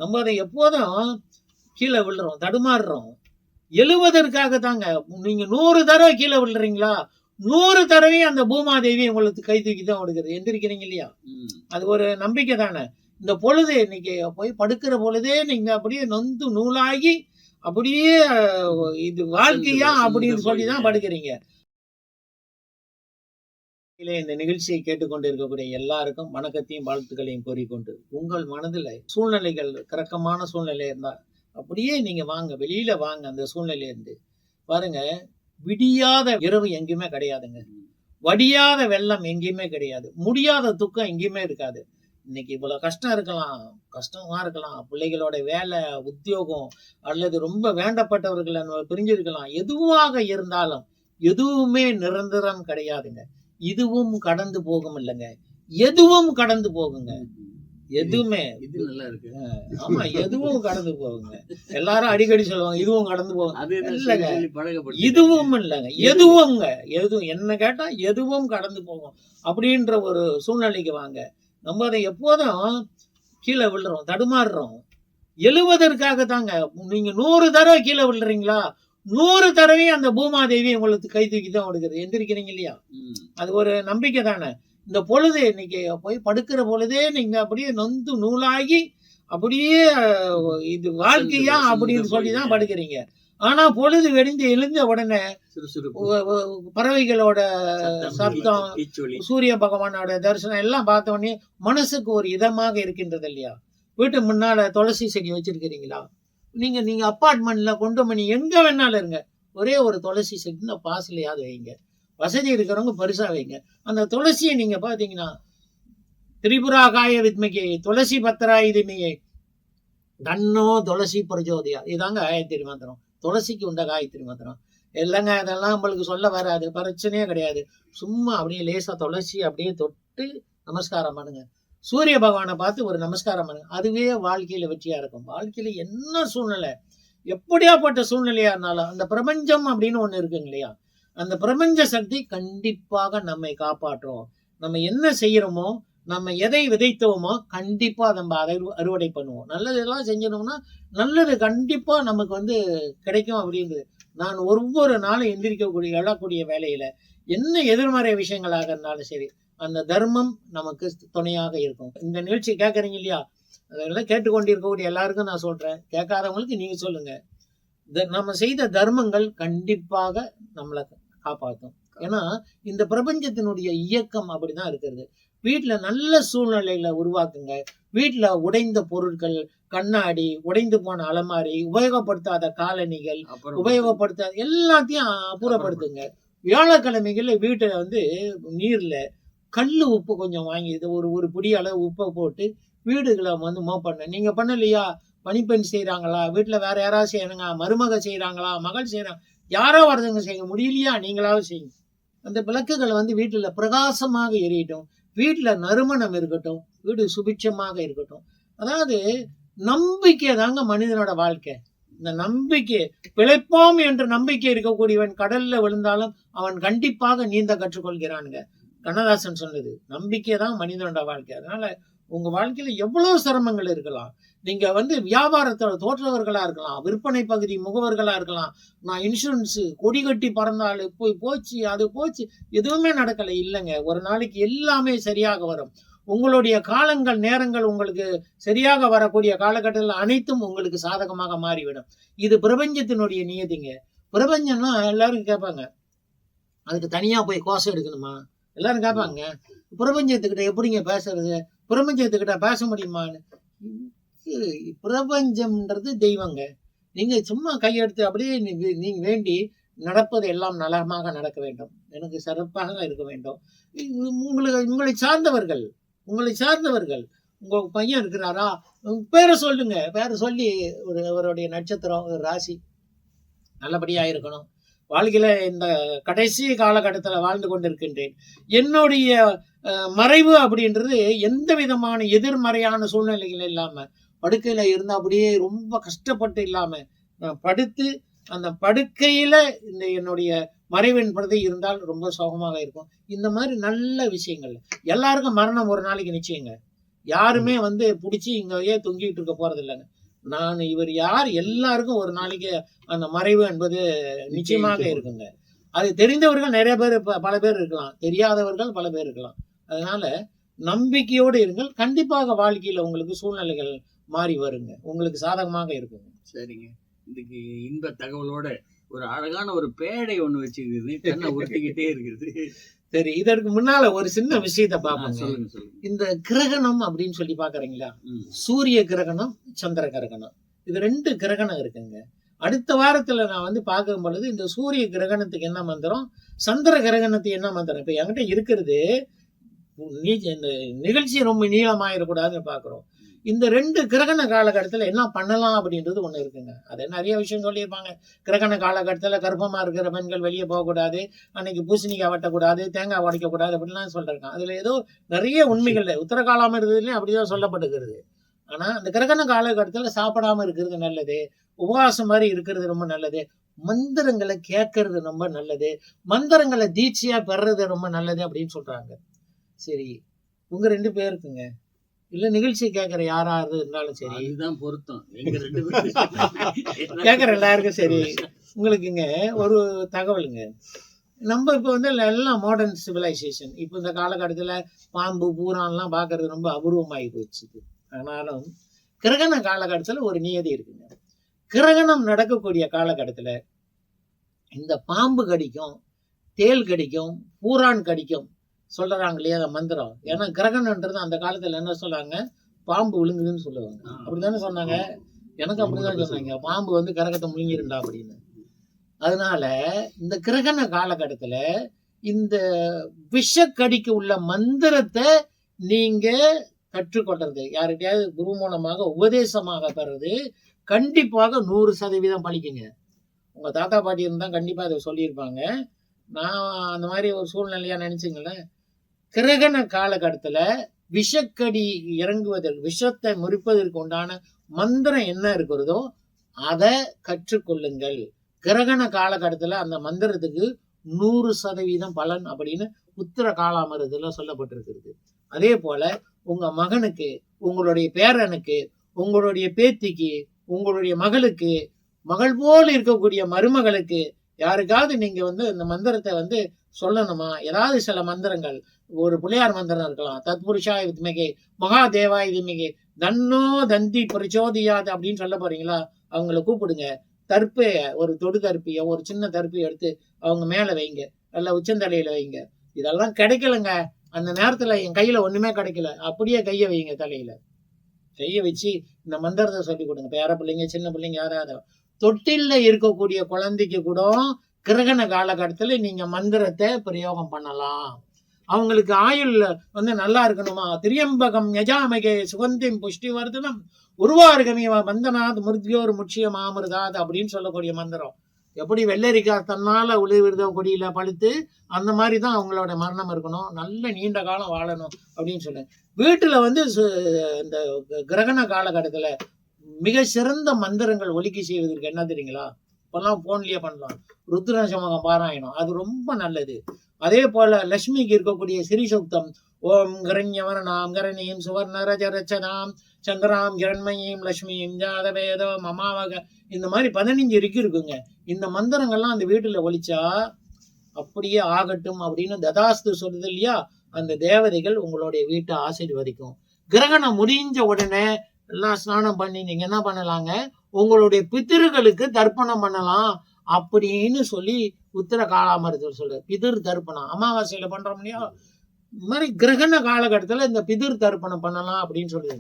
நம்ம அதை எப்போதும் கீழே விழுறோம், தடுமாறுறோம். எழுவதற்காக தாங்க. நீங்க 100 தடவை கீழே விழுறீங்களா, 100 தடவையும் அந்த பூமாதேவி உங்களுக்கு கை தூக்கி தான் கொடுக்குறது. எந்திரிக்கிறீங்க இல்லையா, அது ஒரு நம்பிக்கை தானே. இந்த பொழுது இன்னைக்கு போய் படுக்கிற பொழுதே நீங்க அப்படியே நொந்து நூலாகி அப்படியே இது வாழ்க்கையா அப்படின்னு சொல்லிதான் படுக்கிறீங்க. இந்த நிகழ்ச்சியை கேட்டுக்கொண்டு இருக்கக்கூடிய எல்லாருக்கும் வணக்கத்தையும் வாழ்த்துக்களையும் கூறிக்கொண்டு, உங்கள் மனதுல சூழ்நிலைகள் கரக்கமான சூழ்நிலை இருந்தா அப்படியே நீங்க வாங்க, வெளியில வாங்க. அந்த சூழ்நிலையில இருந்து பாருங்க, விடியாத இரவு எங்கேயுமே கிடையாதுங்க, வடியாத வெள்ளம் எங்கேயுமே கிடையாது, முடியாத துக்கம் எங்கேயுமே இருக்காது. இன்னைக்கு இவ்வளவு கஷ்டம் இருக்கலாம், கஷ்டமா இருக்கலாம், பிள்ளைகளோட வேலை உத்தியோகம் அல்லது ரொம்ப வேண்டப்பட்டவர்களை நம்ம பிரிஞ்சிருக்கலாம். எதுவாக இருந்தாலும் எதுவுமே நிரந்தரம் கிடையாதுங்க. இதுவும் கடந்து போகும் இல்லைங்க, எதுவும் கடந்து போகுங்க. எதுவுமே இது நல்லா இருக்கு. ஆமா, எதுவும் கடந்து போகுங்க. எல்லாரும் அடிக்கடி சொல்லுவாங்க இதுவும் கடந்து போகும். இல்லைங்க, இதுவும் இல்லைங்க, எதுவும்ங்க. எதுவும் என்ன கேட்டா எதுவும் கடந்து போகும் அப்படின்ற ஒரு சூழ்நிலைக்கு வாங்க. நம்ம அதை எப்போதும் கீழே விழுறோம், தடுமாறுறோம். எழுவதற்காக தாங்க. நீங்க 100 தடவை கீழே விழுறீங்களா, 100 தடவையும் அந்த பூமாதேவி உங்களுக்கு கை தூக்கி தான் கொடுக்குறது. எந்திரிக்கிறீங்க இல்லையா, அது ஒரு நம்பிக்கை தானே. இந்த பொழுது இன்னைக்கு போய் படுக்கிற பொழுதே நீங்க அப்படியே நொந்து நூலாகி அப்படியே இது வாழ்க்கையா அப்படின்னு சொல்லிதான் படுக்கிறீங்க. ஆனா பொழுது வெடிந்து எழுந்த உடனே பறவைகளோட சப்தம், சூரிய பகவானோட தரிசனம் எல்லாம் பார்த்த உடனே மனசுக்கு ஒரு இதமாக இருக்கின்றது இல்லையா. வீட்டு முன்னால துளசி செடி வச்சிருக்கிறீங்களா, நீங்க அப்பார்ட்மெண்ட்ல கொண்டு போய் எங்க வேணாலும் இருங்க, ஒரே ஒரு துளசி செடி பாசிலையாவது வைங்க. வசதி இருக்கிறவங்க பெருசா வைங்க. அந்த துளசியை நீங்க பாத்தீங்கன்னா, திரிபுரா காய வித்மிகை துளசி பத்திராய் திமிகை தன்னோ துளசி பிரஜோதியா, இதாங்க காயத்ரி மந்திரம். துளசிக்கு உண்ட காயத்ரி மந்திரம் இல்லைங்க. அதெல்லாம் நம்மளுக்கு சொல்ல வராது, பிரச்சனையே கிடையாது. சும்மா அப்படியே லேசா துளசி அப்படியே தொட்டு நமஸ்காரம் பண்ணுங்க. சூரிய பகவானை பார்த்து ஒரு நமஸ்காரம் பண்ணுங்க. அதுவே வாழ்க்கையில வெற்றியா இருக்கும். வாழ்க்கையில என்ன சூழ்நிலை, எப்படியாப்பட்ட சூழ்நிலையா இருந்தாலும் அந்த பிரபஞ்சம் அப்படின்னு ஒண்ணு இருக்குங்க இல்லையா, அந்த பிரபஞ்ச சக்தி கண்டிப்பாக நம்மை காப்பாற்றும். நம்ம என்ன செய்யறோமோ, நம்ம எதை விதைத்தோமோ கண்டிப்பா நம்ம அறுவடை பண்ணுவோம். நல்லதெல்லாம் செஞ்சோம்னா நல்லது கண்டிப்பா நமக்கு கிடைக்கும் அப்படிங்கிறது. நான் ஒவ்வொரு நாளும் எந்திரிக்கக்கூடிய எழக்கூடிய வேலையில என்ன எதிர்மறை விஷயங்களாக இருந்தாலும் சரி, அந்த தர்மம் நமக்கு துணையாக இருக்கும். இந்த நிகழ்ச்சி கேட்கறீங்க இல்லையா, அதெல்லாம் கேட்டுக்கொண்டிருக்கக்கூடிய எல்லாருக்கும் நான் சொல்றேன், கேட்காதவங்களுக்கு நீங்க சொல்லுங்க. நம்ம செய்த தர்மங்கள் கண்டிப்பாக நம்மளை காப்பாற்றும். ஏன்னா இந்த பிரபஞ்சத்தினுடைய இயக்கம் அப்படிதான் இருக்கிறது. வீட்டுல நல்ல சூழ்நிலைகளை உருவாக்குங்க. வீட்டுல உடைந்த பொருட்கள், கண்ணாடி, உடைந்து போன அலமாரி, உபயோகப்படுத்தாத காலணிகள், உபயோகப்படுத்தாத எல்லாத்தையும் அப்புறப்படுத்துங்க. வியாழக்கிழமைகள்ல வீட்டுல நீர்ல கல்லு உப்பு கொஞ்சம் வாங்கி ஒரு பிடி அளவு உப்பை போட்டு வீடுகளை மோப் பண்ண. நீங்க பண்ணலையா, பனிப்பெண் செய்யறாங்களா, வீட்டுல வேற யாராவது செய்யறாங்க, மருமக செய்யறாங்களா, மகள் செய்யறாங்க, யாரோ ஒருத்தவங்க செய்ய முடியலையா, நீங்களாவது செய்யுங்க. அந்த விளக்குகள் வீட்டுல பிரகாசமாக எரியட்டும், வீட்டுல நறுமணம் இருக்கட்டும், வீடு சுபிட்சமாக இருக்கட்டும். அதாவது நம்பிக்கை தாங்க மனிதனோட வாழ்க்கை. இந்த நம்பிக்கை, பிழைப்போம் என்ற நம்பிக்கை இருக்கக்கூடியவன் கடல்ல விழுந்தாலும் அவன் கண்டிப்பாக நீந்த கற்றுக்கொள்கிறானுங்க. கண்ணதாசன் சொன்னது, நம்பிக்கை தான் மனிதனோட வாழ்க்கை. அதனால உங்க வாழ்க்கையில எவ்வளவு சிரமங்கள் இருக்கலாம். நீங்க வியாபாரத்தோட தோற்றவர்களா இருக்கலாம், விற்பனை பகுதி முகவர்களா இருக்கலாம். நான் இன்சூரன்ஸ் கொடி கட்டி பறந்தாள், போச்சு அது போச்சு, எதுவுமே நடக்கலை இல்லைங்க. ஒரு நாளைக்கு எல்லாமே சரியாக வரும். உங்களுடைய காலங்கள் நேரங்கள் உங்களுக்கு சரியாக வரக்கூடிய காலகட்டத்தில் அனைத்தும் உங்களுக்கு சாதகமாக மாறிவிடும். இது பிரபஞ்சத்தினுடைய நியதிங்க. பிரபஞ்சம்னா எல்லாரும் கேட்பாங்க, அதுக்கு தனியா போய் கோஷம் எடுக்கணுமா, எல்லாரும் கேட்பாங்க. பிரபஞ்சத்துக்கிட்ட எப்படிங்க பேசுறது, பிரபஞ்சத்துக்கிட்ட பேச முடியுமான்னு. பிரபஞ்சம்ன்றது தெய்வங்க. நீங்க சும்மா கையெடுத்து அப்படியே நீங்க வேண்டி நடப்பது எல்லாம் நலமாக நடக்க வேண்டும், எனக்கு சிறப்பாக இருக்க வேண்டும். உங்களை சார்ந்தவர்கள் உங்க பையன் இருக்கிறாரா, பேரை சொல்லுங்க, பேரை சொல்லி அவருடைய நட்சத்திரம், ஒரு ராசி நல்லபடியா இருக்கணும். வாழ்க்கையில இந்த கடைசி காலகட்டத்தில் வாழ்ந்து கொண்டிருக்கின்றேன். என்னுடைய மறைவு அப்படின்றது எந்த விதமான எதிர்மறையான சூழ்நிலைகள் இல்லாம, படுக்கையில இருந்தா அப்படியே ரொம்ப கஷ்டப்பட்டு இல்லாம, படுத்து அந்த படுக்கையில இந்த என்னுடைய மறைவின் பிரதி இருந்தால் ரொம்ப சோகமாக இருக்கும். இந்த மாதிரி நல்ல விஷயங்கள். எல்லாருக்கும் மரணம் ஒரு நாளைக்கு நிச்சயங்க. யாருமே வந்து பிடிச்சி இங்கேயே தொங்கிட்டு இருக்க போறது இல்லைங்க. நான் இவர் யார் எல்லாருக்கும் ஒரு நாளைக்கு அந்த மறைவு என்பது நிச்சயமாக இருக்குங்க. அது தெரிந்தவர்கள் நிறைய பேர், பல பேர் இருக்கலாம், தெரியாதவர்கள் பல பேர் இருக்கலாம். அதனால நம்பிக்கையோடு இருங்கள். கண்டிப்பாக வாழ்க்கையில உங்களுக்கு சூழ்நிலைகள் மாறி வருங்க, உங்களுக்கு சாதகமாக இருக்குங்க. சரிங்க, இதுக்கு இன்ப தகவலோட ஒரு அழகான ஒரு பேடை ஒண்ணு வச்சுக்குது, கண்ணை உருட்டிக்கிட்டே இருக்குது. சரி, இதற்கு முன்னால ஒரு சின்ன விஷயத்த பார்ப்போம். சொல்லுங்க சொல்லுங்க. இந்த கிரகணம் அப்படின்னு சொல்லி பாக்குறீங்களா? சூரிய கிரகணம், சந்திர கிரகணம், இது 2 கிரகணம் இருக்குங்க. அடுத்த வாரத்துல நான் வந்து பார்க்கும் பொழுது இந்த சூரிய கிரகணத்துக்கு என்ன மந்திரம், சந்திர கிரகணத்துக்கு என்ன மந்திரம், இப்ப என்கிட்ட இருக்கிறது இந்த நிகழ்ச்சி ரொம்ப நீளமாயிடக்கூடாதுன்னு பாக்குறோம். இந்த 2 கிரகண காலகட்டத்துல என்ன பண்ணலாம் அப்படின்றது ஒண்ணு இருக்குங்க. அதை நிறைய விஷயம் சொல்லியிருப்பாங்க. கிரகண காலகட்டத்துல கர்ப்பமா இருக்கிற பெண்கள் வெளியே போகக்கூடாது, அன்னைக்கு பூசணிக்காய் வெட்டக்கூடாது, தேங்காய் உடைக்கக்கூடாது அப்படின்லாம் சொல்றாங்க. அதுல ஏதோ நிறைய உண்மைகள் உத்தரகாலம் இருந்ததுலயும் அப்படிதான் சொல்லப்பட்டுக்கிறது. ஆனா அந்த கிரகண காலகட்டத்துல சாப்பிடாம இருக்கிறது நல்லது, உபவாசம் மாதிரி இருக்கிறது ரொம்ப நல்லது, மந்திரங்களை கேட்கறது ரொம்ப நல்லது, மந்திரங்களை தீட்சையா பெறது ரொம்ப நல்லது அப்படின்னு சொல்றாங்க. சரி, உங்க 2 பேருக்குங்க இல்ல நிகழ்ச்சி கேட்கற யாராவது இருந்தாலும் சரி, இதுதான் பொருத்தம். கேட்கற எல்லாருக்கும் சரி, உங்களுக்குங்க ஒரு தகவலுங்க. நம்ம இப்ப வந்து எல்லாம் மாடர்ன் சிவிலைசேஷன், இப்ப இந்த காலகட்டத்துல பாம்பு பூரான்லாம் பாக்குறது ரொம்ப அபூர்வமாகி போச்சு. ஆனாலும் கிரகண காலகட்டத்துல ஒரு நியதி இருக்குங்க. கிரகணம் நடக்கக்கூடிய காலகட்டத்துல இந்த பாம்பு கடிக்கும், தேல் கடிக்கும், பூரான் கடிக்கும் சொல்றாங்க இல்லையா அந்த மந்திரம். ஏன்னா கிரகணன்றது அந்த காலத்துல என்ன சொல்றாங்க, பாம்பு விழுங்குதுன்னு சொல்லுவாங்க. அப்படித்தானே சொன்னாங்க, எனக்கு அப்படிதான் சொன்னாங்க, பாம்பு வந்து கிரகத்தை முழுங்கிருண்டா அப்படின்னு. அதனால இந்த கிரகண காலகட்டத்துல இந்த விஷக்கடிக்கு உள்ள மந்திரத்தை நீங்க கற்றுக்கொள்றது, யாருக்கையாவது குரு மூலமாக உபதேசமாக பெறது கண்டிப்பாக 100% பழிக்குங்க. உங்க தாத்தா பாட்டி இருந்தா கண்டிப்பா அதை சொல்லியிருப்பாங்க. நான் அந்த மாதிரி ஒரு சூழ்நிலையா நினைச்சுங்களேன். கிரகண காலகட்டத்துல விஷக்கடி இறங்குவதற்கு, விஷத்தை முறிப்பதற்கு உண்டான மந்திரம் என்ன இருக்கிறதோ அதை கற்றுக்கொள்ளுங்கள். கிரகண காலகட்டத்துல அந்த மந்திரத்துக்கு 100% பலன் அப்படின்னு உத்தர காலாமிரத்துல சொல்லப்பட்டிருக்கிறது. அதே போல உங்க மகனுக்கு, உங்களுடைய பேரனுக்கு, உங்களுடைய பேத்திக்கு, உங்களுடைய மகளுக்கு, மகள் போல் இருக்கக்கூடிய மருமகளுக்கு யாருக்காவது நீங்க வந்து இந்த மந்திரத்தை வந்து சொல்லணுமா, ஏதாவது சில மந்திரங்கள், ஒரு பிள்ளையார் மந்திரம் இருக்கலாம், தத்புருஷாய வித்மகே மகாதேவாய தீமகே தன்னோ தந்தி பிரச்சோதியாது அப்படின்னு சொல்ல போறீங்களா, அவங்கள கூப்பிடுங்க. தர்ப்பைய, ஒரு தொடு தர்ப்பிய, ஒரு சின்ன தர்ப்பியை எடுத்து அவங்க மேல வைங்க, நல்ல உச்சந்தலையில வைங்க. இதெல்லாம் கிடைக்கலங்க, அந்த நேரத்துல என் கையில ஒண்ணுமே கிடைக்கல, அப்படியே கைய வைங்க, தலையில கைய வச்சு இந்த மந்திரத்தை சொல்லி கொடுங்க. பேர பிள்ளைங்க, சின்ன பிள்ளைங்க, யாராவது தொட்டில்ல இருக்கக்கூடிய குழந்தைக்கு கூட கிரகண காலகட்டத்துல நீங்க மந்திரத்தை பிரயோகம் பண்ணலாம். அவங்களுக்கு ஆயுள் வந்து நல்லா இருக்கணுமா, திரியம்பகம் யஜாமகே சுகந்திம் புஷ்டி வர்தனம் உருவார்கமிவ பந்தனாத் மிருத்யோர் முட்சிய மாமிருதாத் அப்படின்னு சொல்லக்கூடிய மந்திரம். எப்படி வெள்ளரிக்காய் தன்னால உளிவிருத கொடியில பழுத்து அந்த மாதிரிதான் அவங்களோட மரணம் இருக்கணும், நல்ல நீண்ட காலம் வாழணும் அப்படின்னு சொல்ல. வீட்டுல வந்து இந்த கிரகண காலகட்டத்துல மிக சிறந்த மந்திரங்கள் ஒலிக்க செய்வதற்கு என்ன தெரியுங்களா, இப்பெல்லாம் போன்லயே பண்ணலாம், ருத்ரசமகம் பாராயணம், அது ரொம்ப நல்லது. அதே போல லட்சுமிக்கு இருக்கக்கூடிய ஸ்ரீசுக்தம், ஓம் கிரண்யவரணாம் கரணியும் சுவர்ணரஜரச்சதாம் சந்திராம் கிரண்மயீம் லட்சுமியும் ஜாதவேதோ மமாவக, இந்த மாதிரி 15 இருக்குங்க. இந்த மந்திரங்கள்லாம் அந்த வீட்டுல ஒலிச்சா அப்படியே ஆகட்டும் அப்படின்னு ததாஸ்து சொல்றது இல்லையா, அந்த தேவதைகள் உங்களுடைய வீட்டை ஆசீர்வதிக்கும். கிரகணம் முடிஞ்ச உடனே எல்லாம் ஸ்நானம் பண்ணி நீங்க என்ன பண்ணலாங்க, உங்களுடைய பித்திருக்களுக்கு தர்ப்பணம் பண்ணலாம் அப்படின்னு சொல்லி உத்தர காலாமிரத்தில் சொல்ற. பிதிர் தர்ப்பணம் அமாவாசையில பண்றோம் இல்லையா, இந்த மாதிரி கிரகண காலகட்டத்துல இந்த பிதிர் தர்ப்பணம் பண்ணலாம் அப்படின்னு சொல்லுதுங்க.